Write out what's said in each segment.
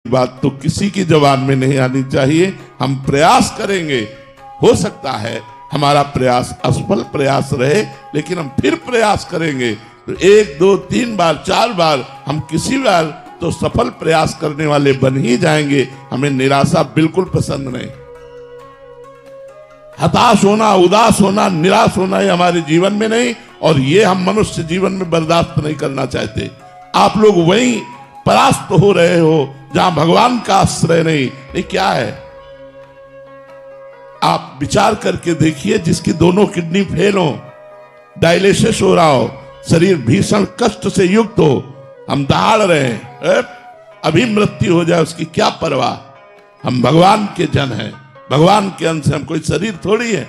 बात तो किसी की जबान में नहीं आनी चाहिए। हम प्रयास करेंगे, हो सकता है हमारा प्रयास असफल प्रयास रहे, लेकिन हम फिर प्रयास करेंगे। तो 1 2 3 बार 4 बार हम किसी बार तो सफल प्रयास करने वाले बन ही जाएंगे। हमें निराशा बिल्कुल पसंद नहीं। हताश होना, उदास होना, निराश होना ये हमारे जीवन में नहीं, और ये हम मनुष्य जीवन में बर्दाश्त नहीं करना चाहते। आप लोग वहीं परास्त हो रहे हो जहां भगवान का आश्रय नहीं। ये क्या है? आप विचार करके देखिए, जिसकी दोनों किडनी फेल हो, डायलिसिस हो रहा हो, शरीर भीषण कष्ट से युक्त हो, हम दहाड़ रहे हैं, अभी मृत्यु हो जाए उसकी क्या परवाह। हम भगवान के जन हैं, भगवान के अंश, हम कोई शरीर थोड़ी है।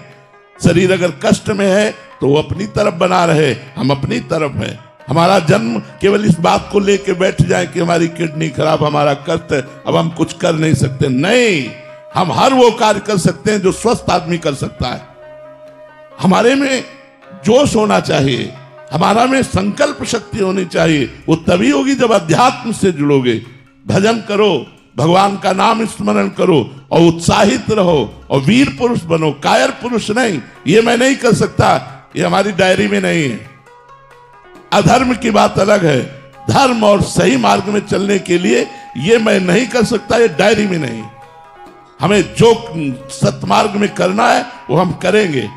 शरीर अगर कष्ट में है तो वो अपनी तरफ बना रहे, हम अपनी तरफ हैं। हमारा जन्म केवल इस बात को लेके बैठ जाए कि हमारी किडनी खराब, हमारा कष्ट है, अब हम कुछ कर नहीं सकते। नहीं, हम हर वो कार्य कर सकते हैं जो स्वस्थ आदमी कर सकता है। हमारे में जोश होना चाहिए, हमारा में संकल्प शक्ति होनी चाहिए। वो तभी होगी जब अध्यात्म से जुड़ोगे। भजन करो, भगवान का नाम स्मरण करो और उत्साहित रहो और वीर पुरुष बनो, कायर पुरुष नहीं। ये मैं नहीं कर सकता, ये हमारी डायरी में नहीं है। अधर्म की बात अलग है, धर्म और सही मार्ग में चलने के लिए ये मैं नहीं कर सकता, ये डायरी में नहीं। हमें जो सत्मार्ग में करना है वो हम करेंगे।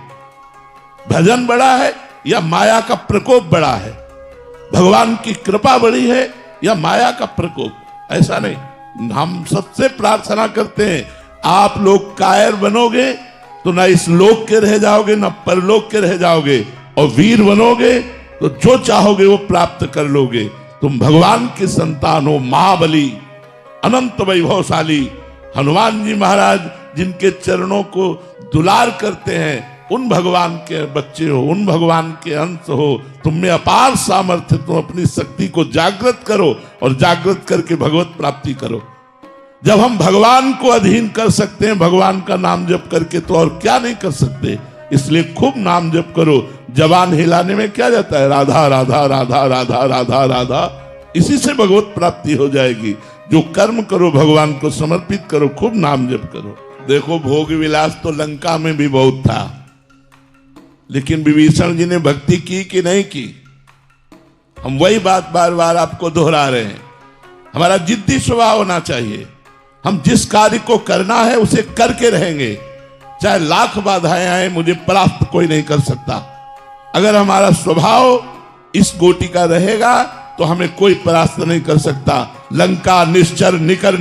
भजन बड़ा है या माया का प्रकोप बड़ा है? भगवान की कृपा बड़ी है या माया का प्रकोप? ऐसा नहीं। हम सबसे प्रार्थना करते हैं, आप लोग कायर बनोगे तो ना इस लोक के रह जाओगे ना परलोक के रह जाओगे, और वीर बनोगे तो जो चाहोगे वो प्राप्त कर लोगे। तुम भगवान के संतान हो, महाबली, अनंत वैभवशाली हनुमान जी महाराज जिनके चरणों को दुलार करते हैं, उन भगवान के बच्चे हो, उन भगवान के अंश हो। तुम में अपार सामर्थ्य, तुम अपनी शक्ति को जागृत करो और जागृत करके भगवत प्राप्ति करो। जब हम भगवान को अधीन कर सकते हैं भगवान का नाम जप करके, तो और क्या नहीं कर सकते। इसलिए खूब नाम जप करो। जबान हिलाने में क्या जाता है? राधा राधा राधा राधा राधा राधा। इसी से भगवत प्राप्ति हो जाएगी। जो कर्म करो भगवान को समर्पित करो, खूब नाम जप करो। देखो, भोग विलास तो लंका में भी बहुत था, लेकिन विभीषण जी ने भक्ति की कि नहीं की? हम वही बात बार बार आपको दोहरा रहे हैं। हमारा जिद्दी स्वभाव होना चाहिए। हम जिस कार्य को करना है उसे करके रहेंगे, चाहे लाख बाधाएं आए, मुझे परास्त कोई नहीं कर सकता। अगर हमारा स्वभाव इस गोटी का रहेगा तो हमें कोई परास्त नहीं कर सकता। लंका निश्चर निकर